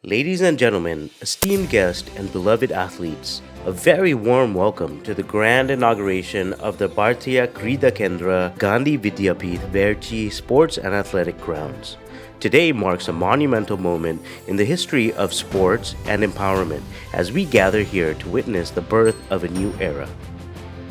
Ladies and gentlemen, esteemed guests, and beloved athletes, a very warm welcome to the grand inauguration of the Bhartiya Krida Kendra Gandhi Vidyapith Verchi Sports and Athletic Grounds. Today marks a monumental moment in the history of sports and empowerment as we gather here to witness the birth of a new era.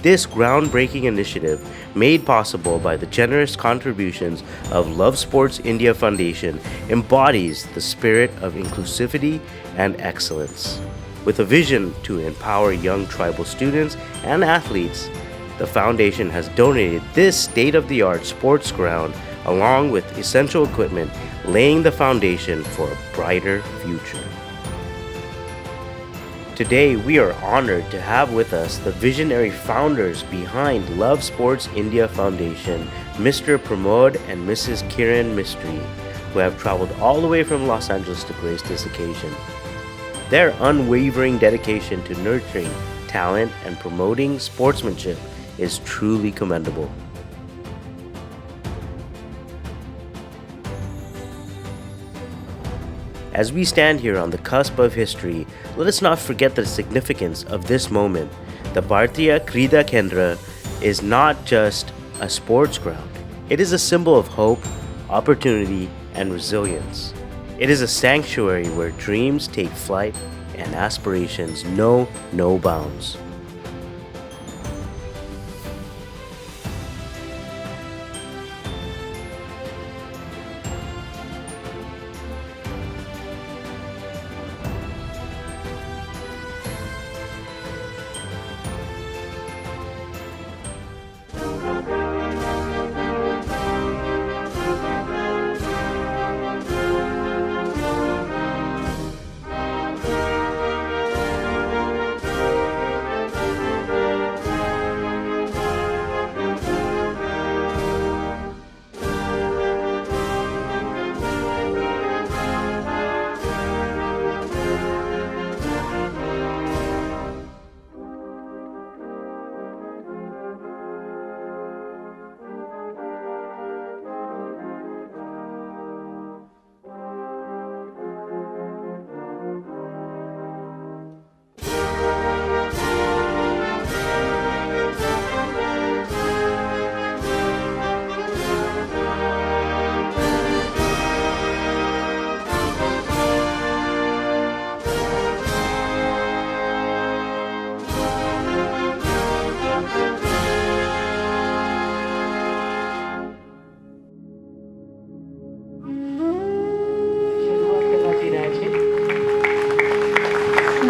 This groundbreaking initiative, made possible by the generous contributions of Love Sports India Foundation, embodies the spirit of inclusivity and excellence. With a vision to empower young tribal students and athletes, the foundation has donated this state-of-the-art sports ground along with essential equipment, laying the foundation for a brighter future. Today, we are honored to have with us the visionary founders behind Love Sports India Foundation, Mr. Pramod and Mrs. Kiran Mistry, who have traveled all the way from Los Angeles to grace this occasion. Their unwavering dedication to nurturing talent and promoting sportsmanship is truly commendable. As we stand here on the cusp of history, let us not forget the significance of this moment. The Bhartiya Krida Kendra is not just a sports ground. It is a symbol of hope, opportunity, and resilience. It is a sanctuary where dreams take flight and aspirations know no bounds.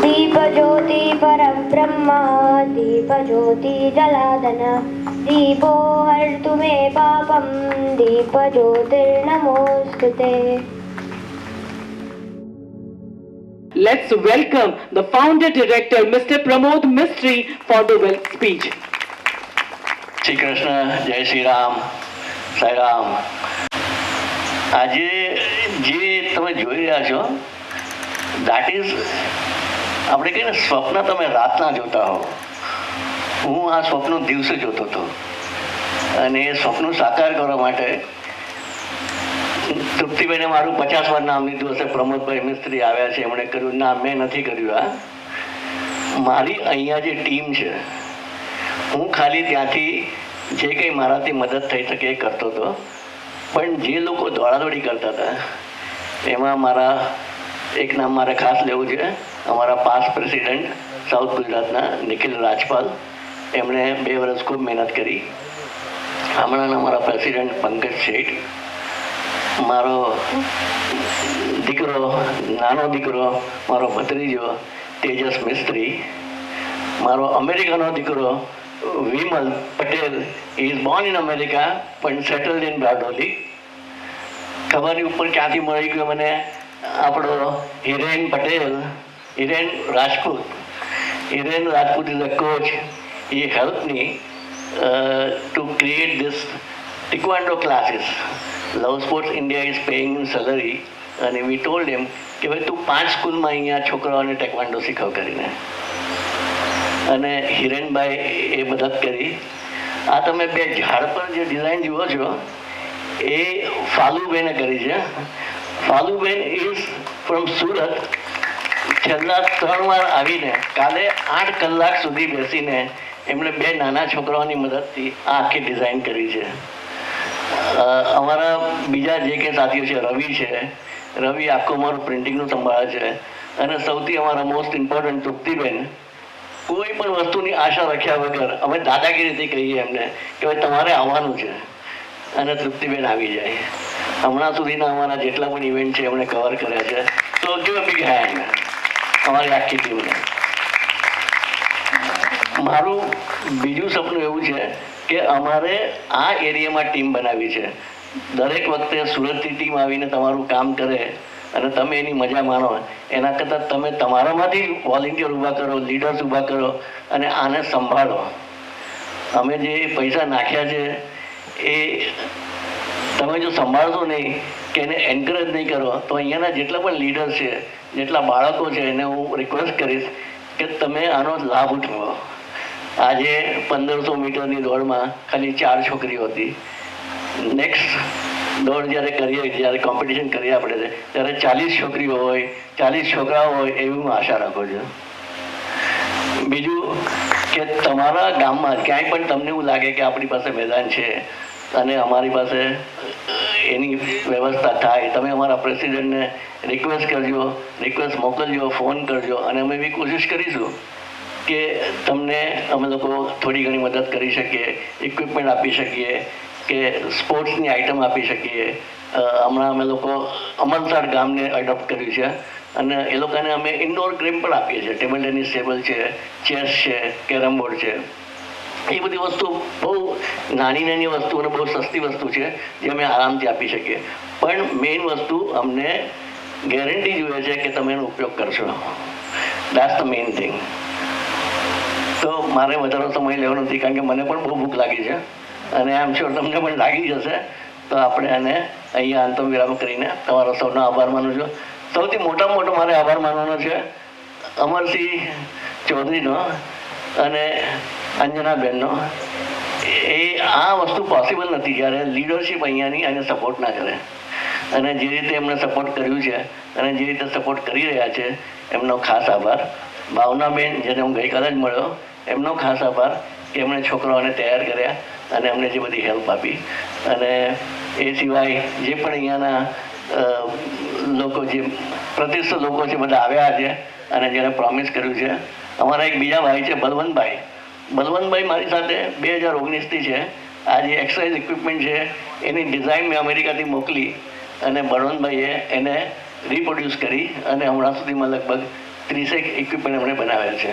Deepjyoti परब्रह्म दीपज्योति जलादन दीपो हर्तु मे पापं दीपज्योतिर्नमोस्तुते. Let's welcome the founder director, Mr. Pramod Mistry, for the speech. Shri Krishna, જય શ્રી રામ, સાઈ રામ. આજે જે તમે જોઈ રહ્યા છો, દેટ ઇઝ આપણે કહીએ ને સ્વપ્ન તમે રાતના જોતા હો. હું આ સ્વપ્ન દિવસે જોતો હતો અને એ સ્વપ્ન સાકાર કરવા માટે તૃપ્તિભાઈને મારું 50 વાર નામ લીધું હશે. પ્રમોદભાઈ મિસ્ત્રી આવ્યા છે, એમણે કર્યું. ના, મેં નથી કર્યું. આ મારી અહીંયા જે ટીમ છે, હું ખાલી ત્યાંથી જે કંઈ મારાથી મદદ થઈ શકે એ કરતો હતો. પણ જે લોકો દોડાદોડી કરતા હતા એમાં મારા એક નામ મારે ખાસ લેવું છે. અમારા પાસ્ટ પ્રેસિડેન્ટ સાઉથ ગુજરાતના નિખિલ રાજપાલ, એમણે 2 વર્ષ ખૂબ મહેનત કરી. હમણાંના અમારા પ્રેસિડેન્ટ પંકજ શેઠ, મારો દીકરો, નાનો દીકરો, મારો ભત્રીજો તેજસ મિસ્ત્રી, મારો અમેરિકાનો દીકરો Vimal Patel. He is Born in America પણ સેટલડ ઇન બારડોલી. ખબર ઉપર ક્યાંથી મળી ગયું મને. આપણો Hiren Patel, Hiren Rajput. Hiren Rajput is a coach. He help me to create this ટેકવાન્ડો classes. Love sports India is paying in salary અને વી ટોલ્ડ એમ કે ભાઈ તું 5 સ્કૂલમાં અહીંયા છોકરાઓને ટેકવાન્ડો શીખવ કરીને. અને હિરેનભાઈ એ મદદ કરી. આ તમે 2 ઝાડ પર જે ડિઝાઇન જુઓ છો એ ફાલુભાઈને કરી છે. ફાલુબેન ઇઝ ફ્રોમ સુરત. છેલ્લા 3 વાર આવીને કાલે 8 કલાક સુધી બેસીને એમણે 2 નાના છોકરાઓની મદદથી આ આખી ડિઝાઇન કરી છે. અમારા બીજા જે કે સાથીઓ છે, રવિ આખું અમારું પ્રિન્ટિંગનું સંભાળે છે. અને સૌથી અમારા મોસ્ટ ઇમ્પોર્ટન્ટ તૃપ્તિબેન, કોઈ પણ વસ્તુની આશા રાખ્યા વગર અમે દાદાગીરીથી કહીએ એમને કે ભાઈ તમારે આવવાનું છે, અને તૃપ્તિબેન આવી જાય. હમણાં સુધીના અમારા જેટલા પણ ઇવેન્ટ છે એમણે કવર કર્યા છે. તો ગીવ અ બિગ હેન્ડ અમારી આખી ટીમને. મારું બીજું સપનું એવું છે કે અમારે આ એરિયામાં ટીમ બનાવી છે. દરેક વખતે સુરતથી ટીમ આવીને તમારું કામ કરે અને તમે એની મજા માણો, એના કરતાં તમે તમારામાંથી વોલેન્ટિયર ઊભા કરો, લીડર્સ ઊભા કરો અને આને સંભાળો. અમે જે પૈસા નાખ્યા છે એ તમે જો સંભાળશો નહીં કે એને એન્કરેજ નહીં કરો તો અહીંયાના જેટલા પણ લીડર્સ છે, જેટલા બાળકો છે, એને હું રિક્વેસ્ટ કરીશ કે તમે આનો લાભ ઉઠાવો. આજે 1500 મીટરની દોડમાં ખાલી 4 છોકરીઓ હતી. નેક્સ્ટ દોડ જ્યારે કોમ્પિટિશન કરીએ આપણે ત્યારે 40 છોકરીઓ હોય, 40 છોકરાઓ હોય એવી હું આશા રાખું છું. બીજું કે તમારા ગામમાં ક્યાંય પણ તમને એવું લાગે કે આપણી પાસે મેદાન છે અને અમારી પાસે એની વ્યવસ્થા થાય, તમે અમારા પ્રેસિડેન્ટને રિક્વેસ્ટ મોકલજો, ફોન કરજો અને અમે એવી કોશિશ કરીશું કે તમને અમે લોકો થોડી ઘણી મદદ કરી શકીએ, ઇક્વિપમેન્ટ આપી શકીએ કે સ્પોર્ટ્સની આઇટમ આપી શકીએ. હમણાં અમે લોકો અમલસાડ ગામને એડોપ્ટ કર્યું છે અને એ લોકોને અમે ઇન્ડોર ગેમ પણ આપીએ છીએ. ટેબલ ટેનિસ ટેબલ છે, ચેસ છે, કેરમ બોર્ડ છે. એ બધી વસ્તુ બહુ નાની વસ્તુ અને બહુ સસ્તી વસ્તુ છે જે અમે આરામથી આપી શકીએ. પણ મેઇન વસ્તુ અમને ગેરંટી જોઈએ છે કે તમે એનો ઉપયોગ કરશો. That's the main thing. તો મારે વધારે સમય લેવાનો નથી કારણ કે મને પણ બહુ ભૂખ લાગી છે અને આઈ એમ શ્યોર તમને પણ લાગી જશે. તો આપણે આને અહીંયા અંતમ વિરામ કરીને તમારો સૌનો આભાર માનું છું. સૌથી મોટામાં મોટો મારે આભાર માનવાનો છે અમરસિંહ ચૌધરીનો અને અંજનાબેનનો. એ આ વસ્તુ પોસિબલ નથી જ્યારે લીડરશિપ અહીંયાની એને સપોર્ટ ના કરે. અને જે રીતે એમણે સપોર્ટ કર્યું છે અને જે રીતે સપોર્ટ કરી રહ્યા છે એમનો ખાસ આભાર. ભાવનાબેન, જેને હું ગઈકાલે જ મળ્યો, એમનો ખાસ આભાર કે એમણે છોકરાઓને તૈયાર કર્યા અને એમને જે બધી હેલ્પ આપી. અને એ સિવાય જે પણ અહીંયાના લોકો, જે પ્રતિષ્ઠિત લોકો છે, બધા આવ્યા છે અને જેને પ્રોમિસ કર્યું છે. અમારા એક બીજા ભાઈ છે બલવંતભાઈ મારી સાથે 2019થી છે. આ જે એક્સરસાઇઝ ઇક્વિપમેન્ટ છે એની ડિઝાઇન મેં અમેરિકાથી મોકલી અને બળવંતભાઈએ એને રિપ્રોડ્યુસ કરી અને હમણાં સુધીમાં લગભગ 30 ઇક્વિપમેન્ટ એમણે બનાવ્યા છે.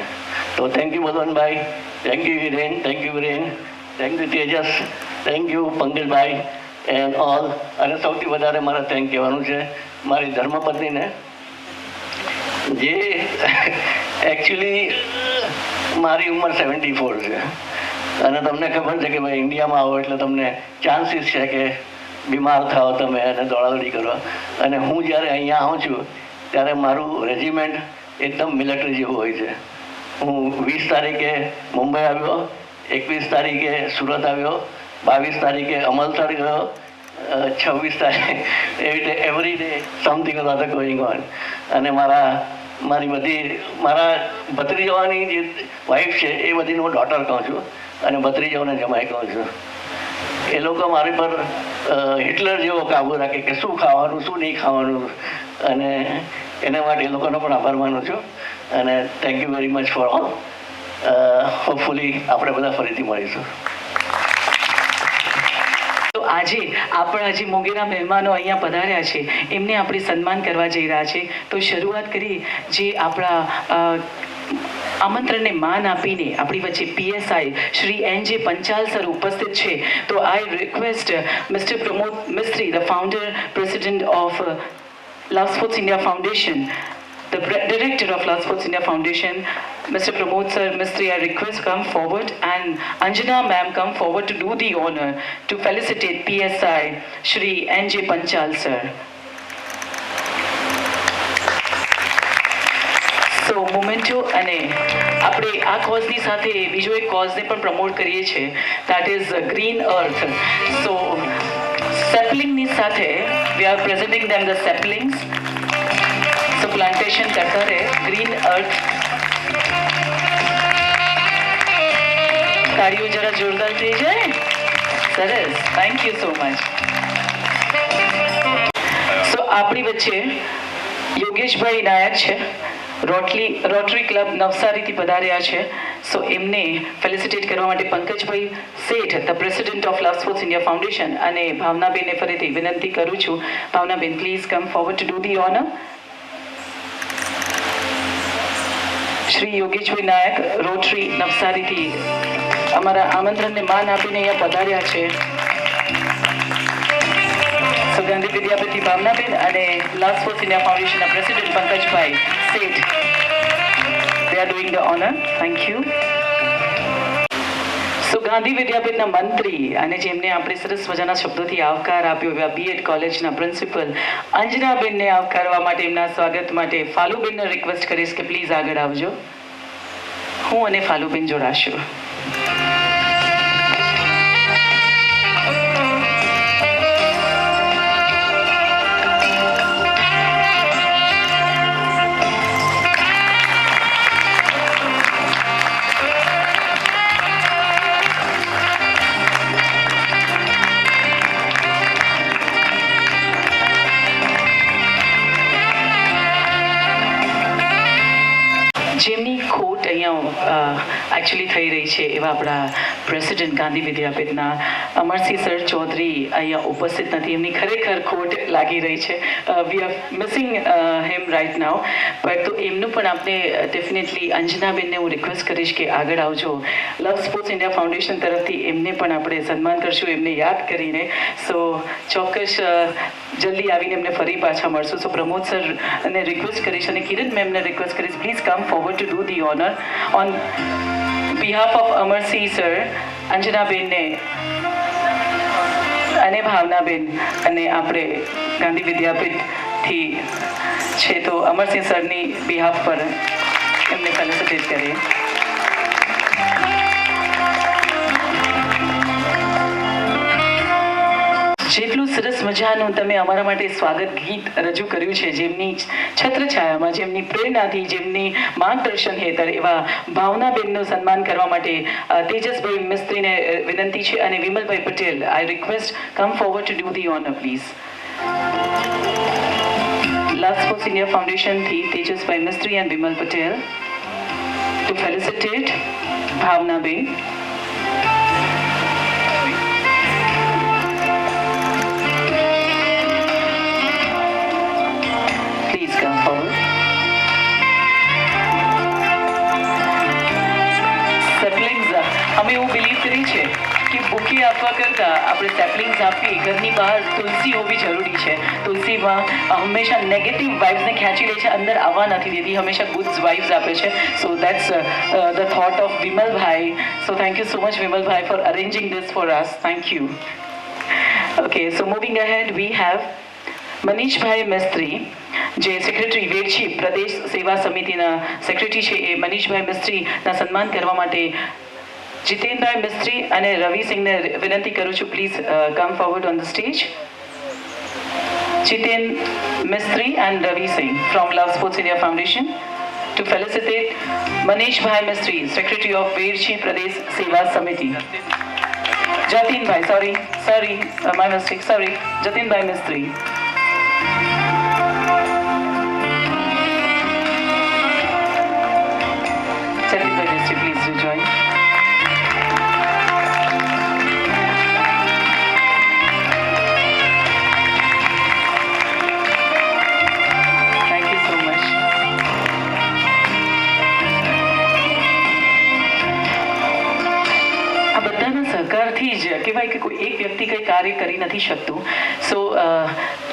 તો thank you Balwantbhai, thank you Hiren, thank you Viren, thank you Tejas, thank you Pankajbhai and all. અને સૌથી વધારે મારે થેન્ક કહેવાનું છે મારી ધર્મપત્નીને, જે એકચ્યુઅલી મારી ઉંમર 74 છે અને તમને ખબર છે કે ભાઈ ઇન્ડિયામાં આવો એટલે તમને ચાન્સીસ છે કે બીમાર થાઓ તમે અને દોડાદોડી કરો. અને હું જ્યારે અહીંયા આવું છું ત્યારે મારું રેજિમેન્ટ એકદમ મિલિટરી જેવું હોય છે. હું 20 તારીખે મુંબઈ આવ્યો, 21 તારીખે સુરત આવ્યો, 22 તારીખે અમલસાડ ગયો, 26 તારીખે એવી રીતે every day something other going on. અને મારા ભત્રીજાઓની જે વાઈફ છે એ બધીને હું ડોટર કહું છું અને ભત્રીજાઓને જમાઈ કહું છું. એ લોકો મારી પર હિટલર જેવો કાબુ રાખે કે શું ખાવાનું, શું નહીં ખાવાનું, અને એના માટે એ લોકોનો પણ આભાર માનું છું. અને thank you very much for all. Hopefully આપણે બધા ફરીથી મળીશું. તો આજે આપણા જે મોંઘેરા મહેમાનો અહીંયા પધાર્યા છે એમને આપણે સન્માન કરવા જઈ રહ્યા છે. તો શરૂઆત કરી જે આપણા આમંત્રણને માન આપીને આપણી વચ્ચે PSI Shri NJ Panchal sir ઉપસ્થિત છે. તો I request mister Pramod Mistry, the founder president of Love Sports India Foundation, the director of Love Sports India Foundation, Mr. Pramod Sir Mistry, I request come forward, and Anjana ma'am come forward to do the honor to felicitate PSI Shri NJ Panchal sir. So momento અને આપણે આ કોઝની સાથે બીજો એક કોઝને પણ promote કરીએ છીએ, that is green earth. So સેપલિંગની સાથે We are presenting them the saplings. So plantation करता रहे, green earth. તાળીઓ જરા જોરદાર થઈ જાય. સરસ, થેન્ક યુ સો મચ. સો આપણી વચ્ચે યોગેશભાઈ નાયક છે, રોટરી ક્લબ નવસારીથી પધાર્યા છે. સો એમને ફેલિસિટેટ કરવા માટે Pankajbhai Sheth, the president of Love sports India Foundation, અને ભાવનાબેનને ફરીથી વિનંતી કરું છું. Bhavnaben, please come forward to do the honour. Shri Yogeshbhai Nayak Rotary નવસારીથી અમારા આમંત્રણને માન આપીને અહીંયા પધાર્યા છે. સો ગાંધી વિદ્યાપીઠથી ભાવનાબેન અને લવ સ્પોર્ટ્સ ઇન્ડિયા ફાઉન્ડેશનના president Pankajbhai Sheth, they are doing the honor. Thank you. સો ગાંધી વિદ્યાપીઠના મંત્રી અને જેમને આપણે સરસ મજાના શબ્દોથી આવકાર આપ્યો એવા બીએડ કોલેજના પ્રિન્સિપલ અંજનાબેનને આવકારવા માટે, એમના સ્વાગત માટે ફાલુબેનને રિક્વેસ્ટ કરીશ કે પ્લીઝ આગળ આવજો. હું અને ફાલુબેન જોડાશું. જેમની ખોટ અહીંયા એકચ્યુઅલી થઈ રહી છે એવા આપણા પ્રેસિડેન્ટ ગાંધી વિદ્યાપીઠના અમરસિંહ સર ચૌધરી અહીંયા ઉપસ્થિત નથી. એમની ખરેખર ખોટ લાગી રહી છે. We are missing him right now. But તો એમનું પણ આપણે ડેફિનેટલી અંજનાબેનને હું રિક્વેસ્ટ કરીશ કે આગળ આવજો. લવ સ્પોર્ટ્સ ઇન્ડિયા ફાઉન્ડેશન તરફથી એમને પણ આપણે સન્માન કરશું, એમને યાદ કરીને. સો ચોક્કસ જલ્દી આવીને એમને ફરી પાછા મળશું. સો પ્રમોદ સરને રિક્વેસ્ટ કરીશ અને કિરણ મેમને રિક્વેસ્ટ કરીશ, please come forward to do the honor on behalf of Amarsiંહ sir, અંજનાબેનને અને ભાવનાબેન અને આપણે ગાંધી વિદ્યાપીઠથી છે તો અમરસિંહ સરની બિહાફ પર એમને ફેલિસિટેટ કરીએ. જેટલું સરસ મજાનું તમે અમારા માટે સ્વાગત ગીત રજૂ કર્યું છે, જેમની છત્રછાયામાં, જેમની પ્રેરણાથી, જેમની માર્ગદર્શન હેઠળ એવા ભાવનાબેનનું સન્માન કરવા માટે તેજસભાઈ મિસ્ત્રીને વિનંતી છે અને Vimalbhai Patel, I request come forward to do the honour please. Love sports India ફાઉન્ડેશનથી Tejasbhai Mistry and Vimal Patel to felicitate Bhavnaben. અમે એવું બિલીવ કરીએ છીએ કે બુકે આપવા કરતાં આપણે સેપલિંગ્સ આપીએ. ઘરની બહાર તુલસી હોવી જરૂરી છે. તુલસીમાં હંમેશા નેગેટિવ વાઇબ્સને ખેંચી લે છે, અંદર આવવા નથી દેતી, હંમેશા ગુડ વાઇબ્સ આપે છે. So that's the thought of Vimalbhai. So thank you so much Vimalbhai for arranging this for us. Thank you. Okay, so moving ahead we have Manishbhai Mistry, જે સેક્રેટરી વેરછી પ્રદેશ સેવા સમિતિના સેક્રેટરી છે. એ મનીષભાઈ મિસ્ત્રીના સન્માન કરવા માટે જીતેનભાઈ મિસ્ત્રી અને રવિસિંહને વિનંતી કરું છું, please come forward on the stage. Jiten Mistry and Ravisinh from love sports India foundation to felicitate Manishbhai Mistry, Secretary of Virchi Pradesh Seva Samiti. Jatinbhai, my mistake, Jatinbhai Mistry. Jatinbhai Mistry, please do join. સહકારથી જ કહેવાય કે કોઈ એક વ્યક્તિ કંઈ કાર્ય કરી નથી શકતું. સો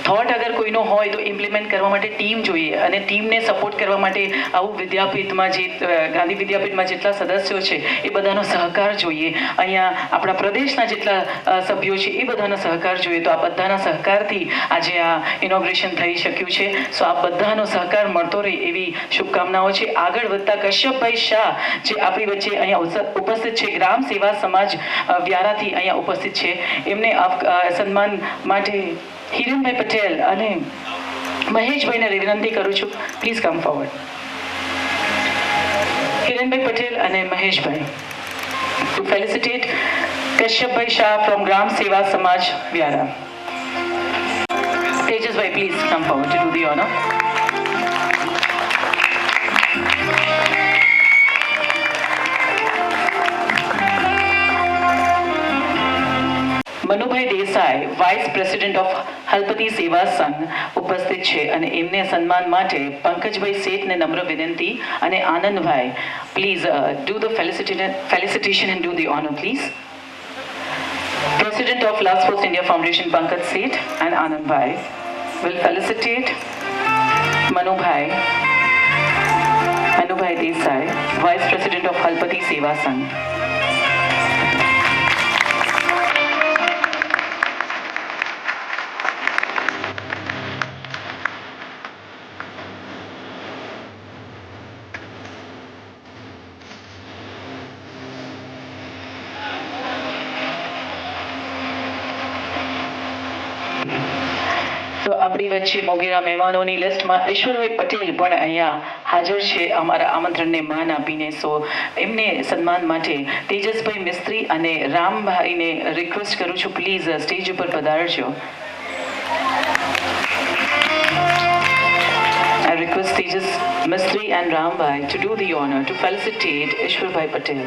થોટ અગર કોઈનો હોય તો ઇમ્પ્લિમેન્ટ કરવા માટે ટીમ જોઈએ, અને ટીમને સપોર્ટ કરવા માટે આવું વિદ્યાપીઠમાં જે ગાંધી વિદ્યાપીઠમાં જેટલા સદસ્યો છે એ બધાનો સહકાર જોઈએ. અહીંયા આપણા પ્રદેશના જેટલા સભ્યો છે એ બધાનો સહકાર જોઈએ. તો આ બધાના સહકારથી આજે આ ઇનોગ્રેશન થઈ શક્યું છે. સો આ બધાનો સહકાર મળતો રહે એવી શુભકામનાઓ છે. આગળ વધતા કશ્યપભાઈ શાહ જે આપણી વચ્ચે અહીંયા ઉપસ્થિત છે, ગ્રામ સેવા સમાજ વ્યારાથી અહીંયા ઉપસ્થિત છે, એમને સન્માન માટે હિરેનભાઈ પટેલ અને મહેશભાઈને વિનંતી કરું છું, પ્લીઝ કમ ફોરવર્ડ. હિરેનભાઈ પટેલ અને મહેશભાઈ to felicitate Kashyapbhai Shah from Gram Seva Samaj Vyara. Tejasbhai, please come forward to do the honor. Manubhai Desai, vice president of Halpati Seva Sangh ઉપસ્થિત છે અને એમને સન્માન માટે પંકજભાઈ શેઠને નમ્ર વિનંતી અને Anandbhai, please do the felicitation and do the honor, please. President of Last Post India Foundation, Pankaj Seth and Anand Bhai will felicitate Manubhai Desai, Vice President of Halpati Seva Sangh. તો આપણી વચ્ચે મોગેરા મહેમાનોની લિસ્ટમાં ઈશ્વરભાઈ પટેલ પણ અહીંયા હાજર છે અમારા આમંત્રણને માન આપીને. સો એમને સન્માન માટે તેજસભાઈ મિસ્ત્રી અને રામભાઈને રિક્વેસ્ટ કરું છું, પ્લીઝ સ્ટેજ ઉપર પધારજો. I request Tejas Mistry and Rambhai to do the honor to felicitate Ishwarbhai Patel.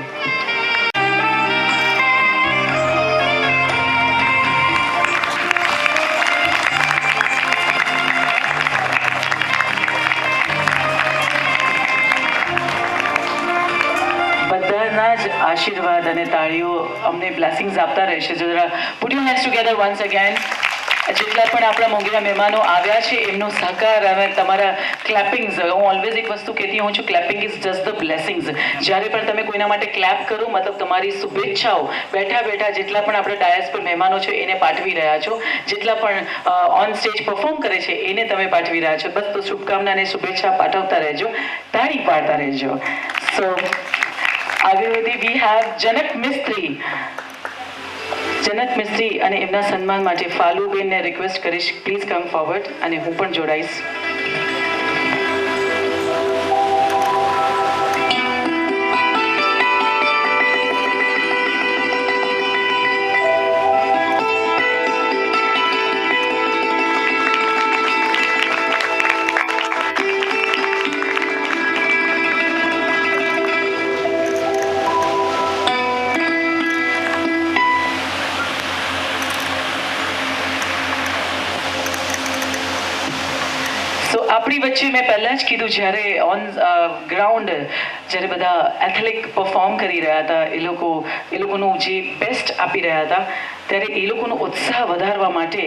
બધાના જ આશીર્વાદ અને તાળીઓ અમને બ્લેસિંગ્સ આપતા રહેશે. જરા put your hands together once again. જેટલા પણ આપણા મોંઘેરા મહેમાનો આવ્યા છે એમનો સહકાર અને તમારા ક્લેપિંગ્સ, હું ઓલવેઝ એક વસ્તુ કહેતી હોઉં છું, clapping is just the blessings. જ્યારે પણ તમે કોઈના માટે ક્લેપ કરો મતલબ તમારી શુભેચ્છાઓ બેઠા બેઠા જેટલા પણ આપણે ડાયસ પર મહેમાનો છે એને પાઠવી રહ્યા છો, જેટલા પણ ઓન સ્ટેજ પરફોર્મ કરે છે એને તમે પાઠવી રહ્યા છો. બસ તો શુભકામના અને શુભેચ્છા પાઠવતા રહેજો, તાળી પાડતા રહેજો. સો આગળ વધી વી હેવ જનક મિસ્ત્રી અને એમના સન્માન માટે ફાલુબેનને રિક્વેસ્ટ કરીશ, પ્લીઝ કમ ફોરવર્ડ અને હું પણ જોડાઈશ. આપણી વચ્ચે મેં પહેલાં જ કીધું, જ્યારે ઓન ગ્રાઉન્ડ જ્યારે બધા એથ્લેટિક પરફોર્મ કરી રહ્યા હતા, એ લોકોનું જે બેસ્ટ આપી રહ્યા હતા, ત્યારે એ લોકોનો ઉત્સાહ વધારવા માટે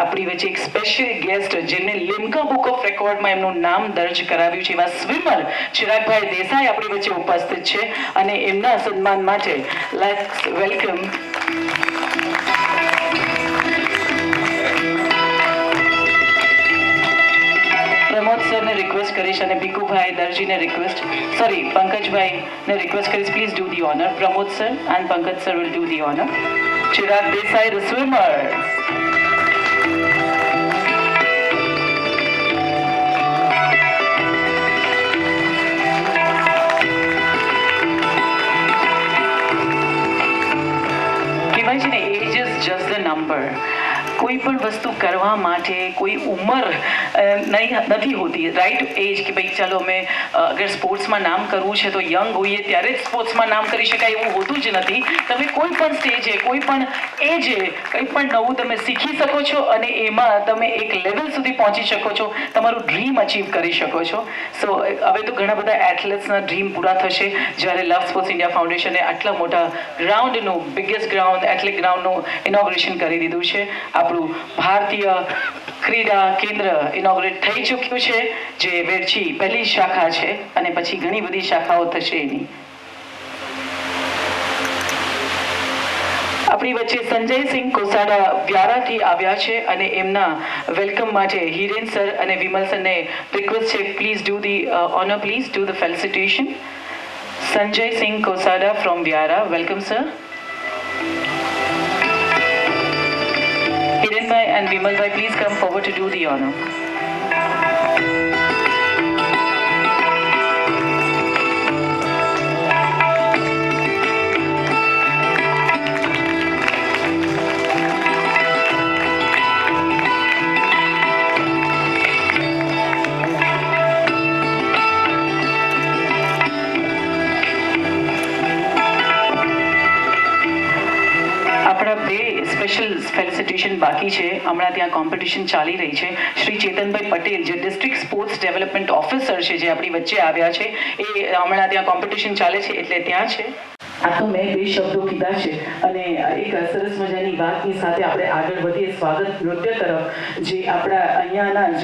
આપણી વચ્ચે એક સ્પેશિયલ ગેસ્ટ જેમને લિમ્કા બુક ઓફ રેકોર્ડમાં એમનું નામ દર્જ કરાવ્યું છે એવા સ્વિમર ચિરાગભાઈ દેસાઈ આપણી વચ્ચે ઉપસ્થિત છે અને એમના સન્માન માટે લેટ્સ વેલકમ પ્રમોદ સરને રિક્વેસ્ટ કરીશ અને ભીખુભાઈ દરજીને પંકજભાઈને રિક્વેસ્ટ કરીશ, please do the honour. Pramod sir and Pankaj sir will do the honour. Chirag Desai the swimmer. કહેવાય છે ને, age is just the number. કોઈ પણ વસ્તુ કરવા માટે કોઈ ઉંમર નથી હોતી, રાઈટ એજ કે ભાઈ ચાલો અમે અગર સ્પોર્ટ્સમાં નામ કરવું છે તો યંગ હોઈએ ત્યારે જ સ્પોર્ટ્સમાં નામ કરી શકાય એવું હોતું જ નથી. તમે કોઈ પણ સ્ટેજે કોઈ પણ એજે કંઈ પણ નવું તમે શીખી શકો છો અને એમાં તમે એક લેવલ સુધી પહોંચી શકો છો, તમારું ડ્રીમ અચીવ કરી શકો છો. સો હવે તો ઘણા બધા એથ્લેટ્સના ડ્રીમ પૂરા થશે જ્યારે લવ સ્પોર્ટ્સ ઇન્ડિયા ફાઉન્ડેશને આટલા મોટા ગ્રાઉન્ડનું, બિગેસ્ટ ગ્રાઉન્ડ એથ્લેટિક ગ્રાઉન્ડનું ઇનોગ્રેશન કરી દીધું છે. આપણું ભારતીય ક્રીડા કેન્દ્ર ઇનોગ્રેટ થઈ ચૂક્યું છે, જે વેરચી પહેલી શાખા છે અને પછી ઘણી બધી શાખાઓ થશે એની. આપણી વચ્ચે સંજયસિંહ કોસાડા વ્યારાથી આવ્યા છે અને એમના વેલકમ માટે હિરેન સર અને વિમલ સરને રિક્વેસ્ટ છે, please do the honour, please do the felicitation. Sanjaysinh Kosada from Vyara, welcome sir. Hirenbhai and Vimalbhai, please come forward to do the honor. આપણા બે સ્પેશિયલ ફેલિસિટેશન બાકી છે. હમણાં ત્યાં કોમ્પિટિશન ચાલી રહી છે. શ્રી ચેતનભાઈ પટેલ જે ડિસ્ટ્રિક્ટ સ્પોર્ટ્સ ડેવલપમેન્ટ ઓફિસર છે, જે આપણી વચ્ચે આવ્યા છે, એ હમણાં ત્યાં કોમ્પિટિશન ચાલે છે એટલે ત્યાં છે. આ તો મેં બે શબ્દો કીધા છે અને એક સરસ મજાની વાતની સાથે આપણે આગળ વધીએ સ્વાગત નૃત્ય તરફ, જે આપણા અહીંયાના જ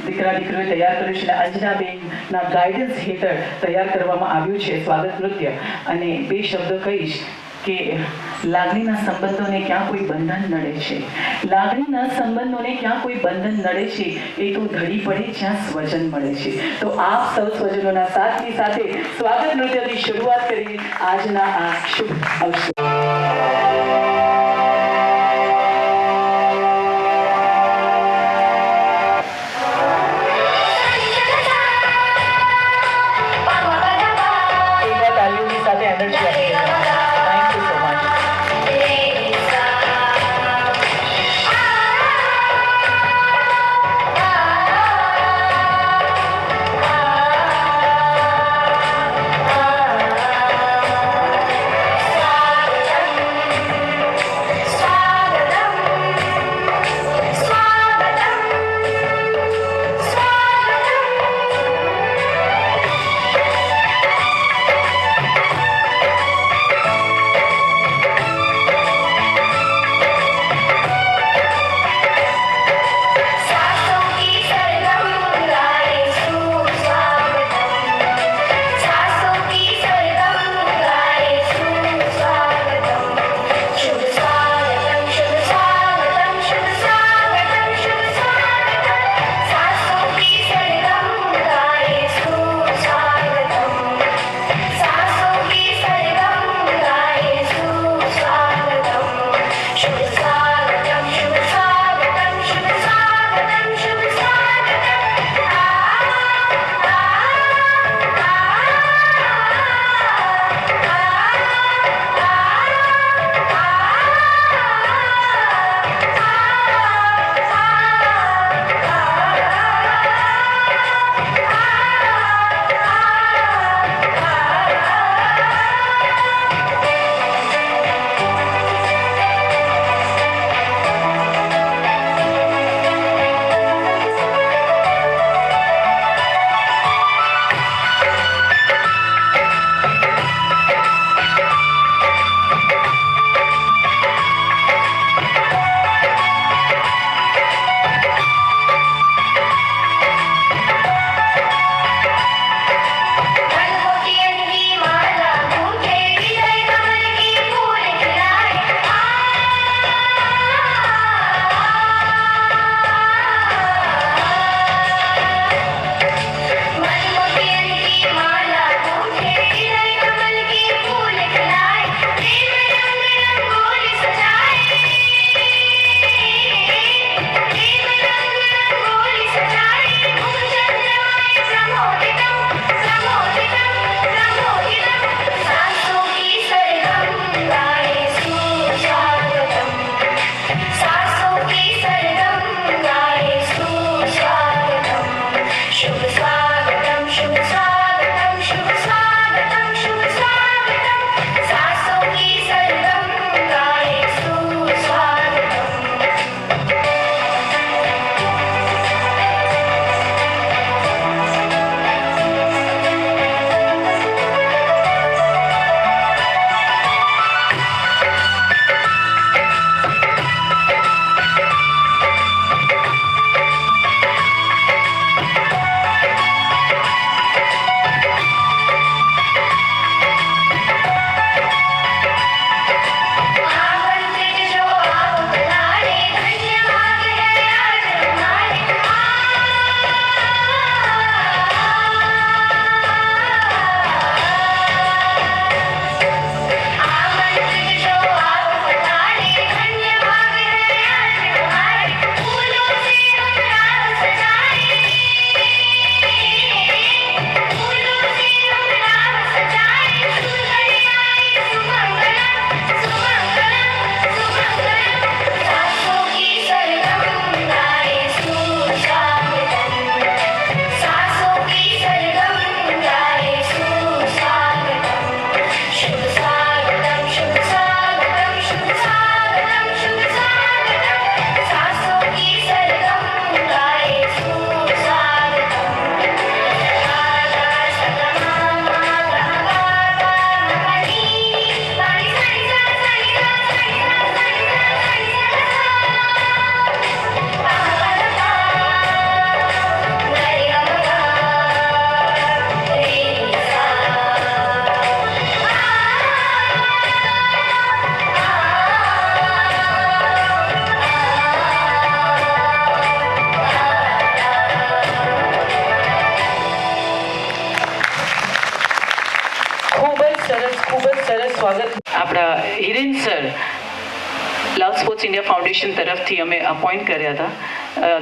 દીકરા દીકરીઓએ તૈયાર કર્યું છે અને અંજનાબેનના ગાઈડન્સ હેઠળ તૈયાર કરવામાં આવ્યું છે સ્વાગત નૃત્ય. અને બે શબ્દો કહીશ કે લાગણીના સંબંધોને ક્યાં કોઈ બંધન નડે છે, લાગણીના સંબંધોને ક્યાં કોઈ બંધન નડે છે, એ તો ધડી પડે જ્યાં સ્વજન મળે છે. તો આપ સૌ સ્વજનોના સાથની સાથે સ્વાગત નૃત્યથી શરૂઆત કરી આજના આ શુભ અવસર. આપણા હિરેન સર લવ સ્પોર્ટ્સ ઇન્ડિયા ફાઉન્ડેશન તરફથી અમે અપોઇન્ટ કર્યા હતા.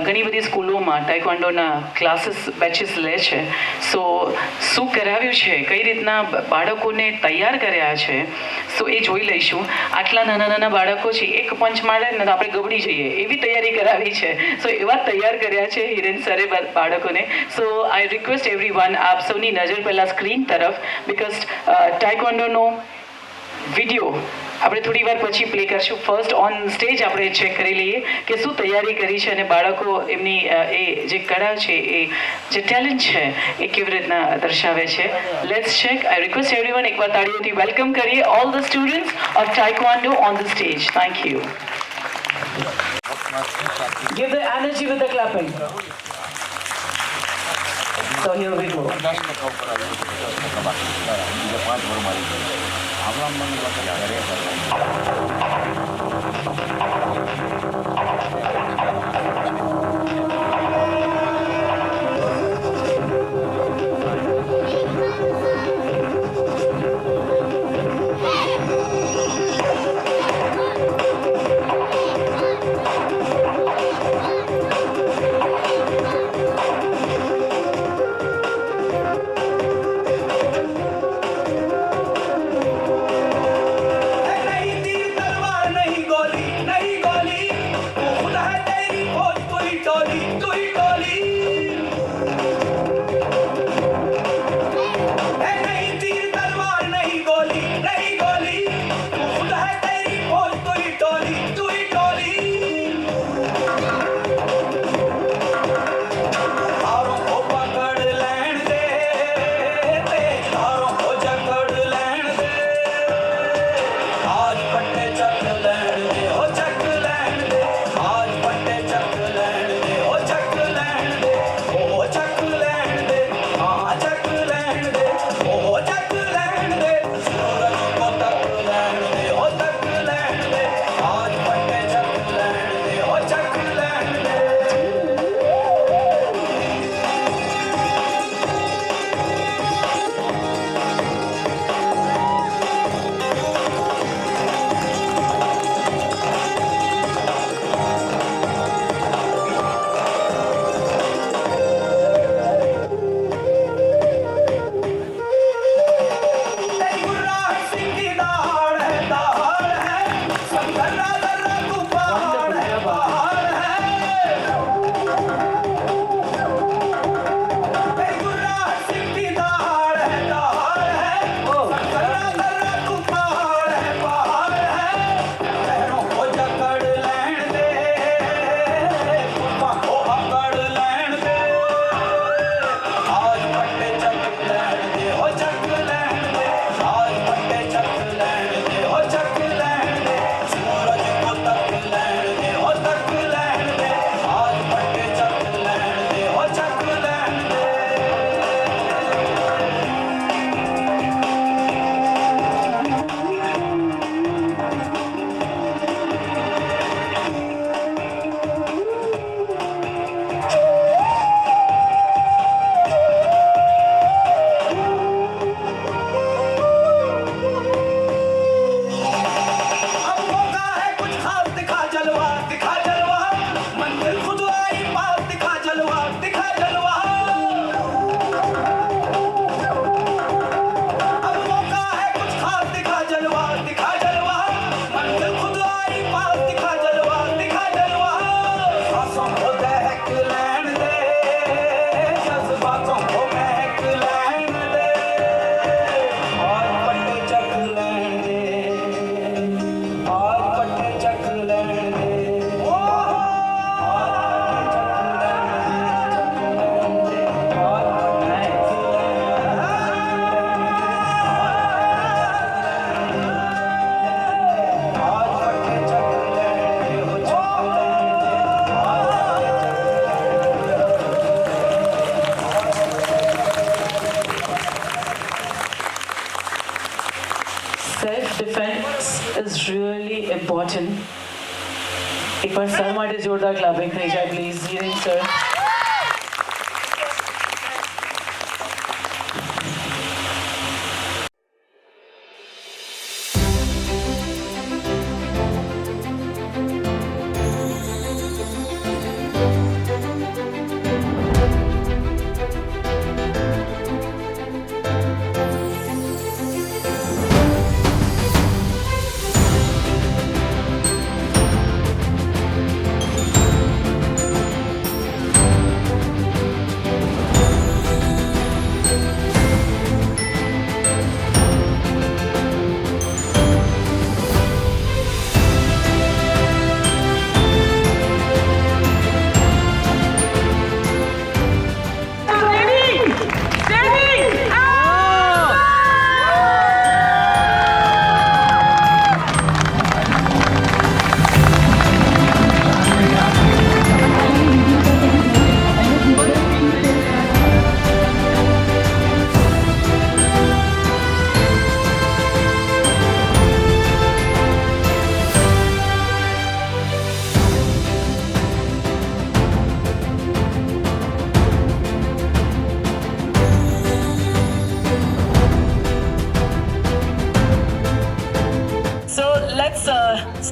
ઘણી બધી સ્કૂલોમાં ટાઇક્વાન્ડોના ક્લાસીસ બેચીસ લે છે. સો શું કરાવ્યું છે, કઈ રીતના બાળકોને તૈયાર કર્યા છે, સો એ જોઈ લઈશું. આટલા નાના નાના બાળકો છે, એક પંચ મારે ને તો આપણે ગબડી જઈએ એવી તૈયારી કરાવી છે. સો એવા તૈયાર કર્યા છે હિરેન સરે બાળકોને. સો આઈ રિક્વેસ્ટ એવરી વન, આપ સૌની નજર પહેલાં સ્ક્રીન તરફ, બિકોઝ ટાઇક્વાન્ડોનો વિડીયો આપણે થોડી વાર પછી પ્લે કરશું. ફર્સ્ટ ઓન સ્ટેજ આપણે ચેક કરી લઈએ કે શું તૈયારી કરી છે અને બાળકો એમની એ જે કળા છે, એ જે ટેલેન્ટ છે, એ કેવી રીતના દર્શાવે છે. Let's check. I request everyone, એકવાર તાળીઓથી વેલકમ કરીએ all the students of taekwondo on the stage. Thank you. Give the energy with the clapping. So here we go. Self-defense is really important. एक बार sir માટે જોરદાર clapping થઈ જાય please. Hiren sir.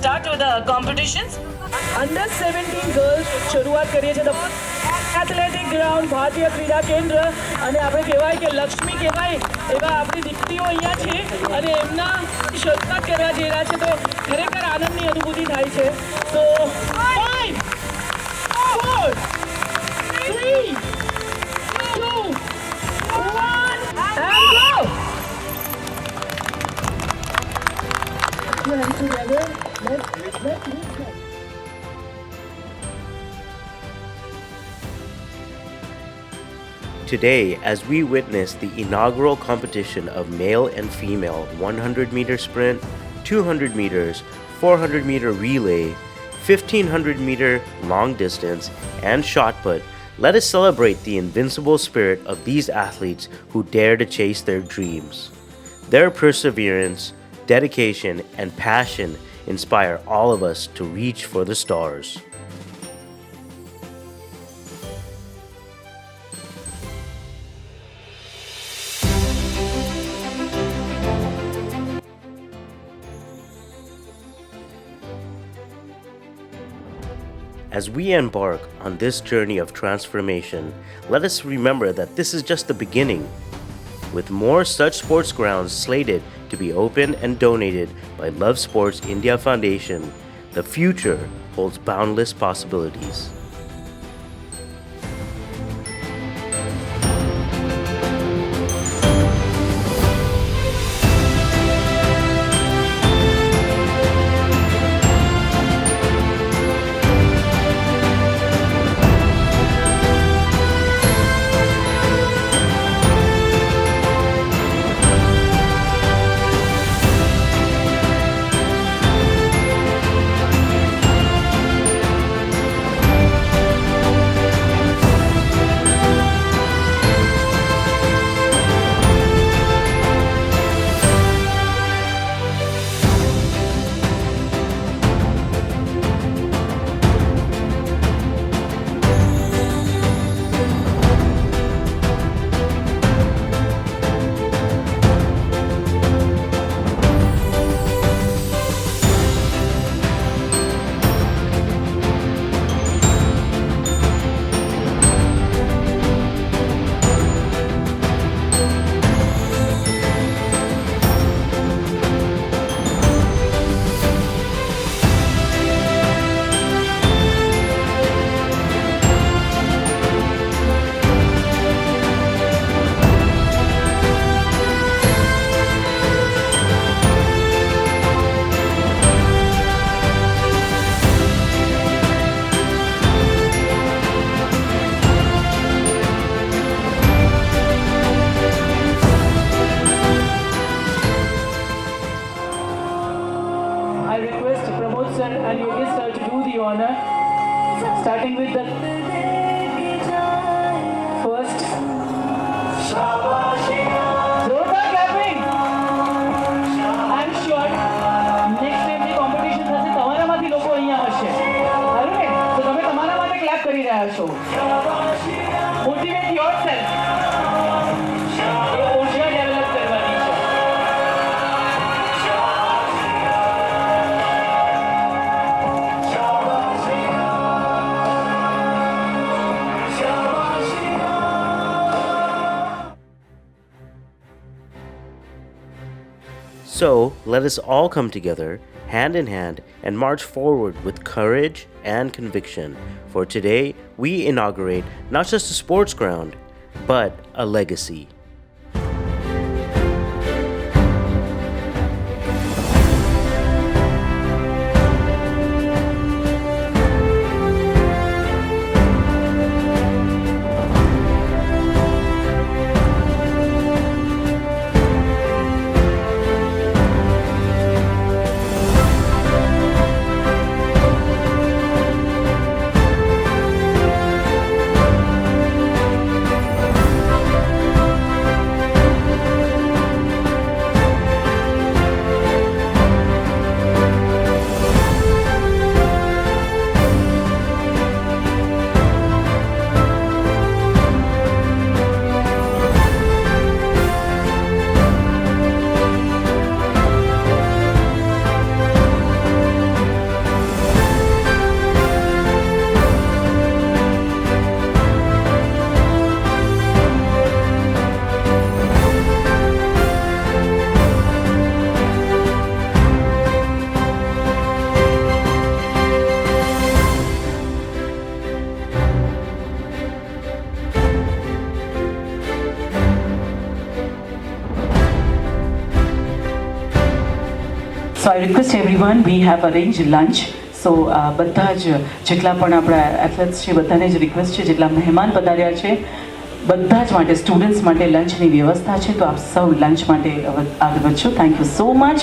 start with the competitions. Under 17 girls શરૂઆત કરીએ છીએ athletic ground ભારતીય ક્રીડા કેન્દ્ર અને આપણે કહેવાય કે લક્ષ્મી કહેવાય એવા આપણી દીકરીઓ અહીંયા છે અને એમના શરૂઆત કરવા જઈ રહ્યા છે તો ખરેખર આનંદની અનુભૂતિ થાય છે તો 5 4 3 2 1 and go. Hands together. Let's Today, as we witness the inaugural competition of male and female 100-meter sprint, 200 meters, 400-meter relay, 1500-meter long distance, and shot put, let us celebrate the invincible spirit of these athletes who dare to chase their dreams. Their perseverance, dedication, and passion inspire all of us to reach for the stars. As we embark on this journey of transformation, let us remember that this is just the beginning. With more such sports grounds slated to be opened and donated by Love Sports India Foundation, the future holds boundless possibilities. starting with the first. Zoردar clapping. I'm sure next time the competition થશે તમારામાંથી લોકો અહીંયા હશે. ખરું ને? તો તમે તમારા માટે ક્લેપ કરી રહ્યા છો. Motivate yourself. એ ઊર્જા ડેવલપ કરવાની છે. So, let us all come together, hand in hand, and march forward with courage and conviction. For today, we inaugurate not just a sports ground, but a legacy. So I request everyone, we have arrange lunch. So બધા જ જેટલા પણ આપણા athletes છે બધાને જ request છે, જેટલા મહેમાન પધાર્યા છે બધા જ માટે, સ્ટુડન્ટ્સ માટે લંચની વ્યવસ્થા છે, તો આપ સૌ લંચ માટે આગળ વધશો. Thank you so much.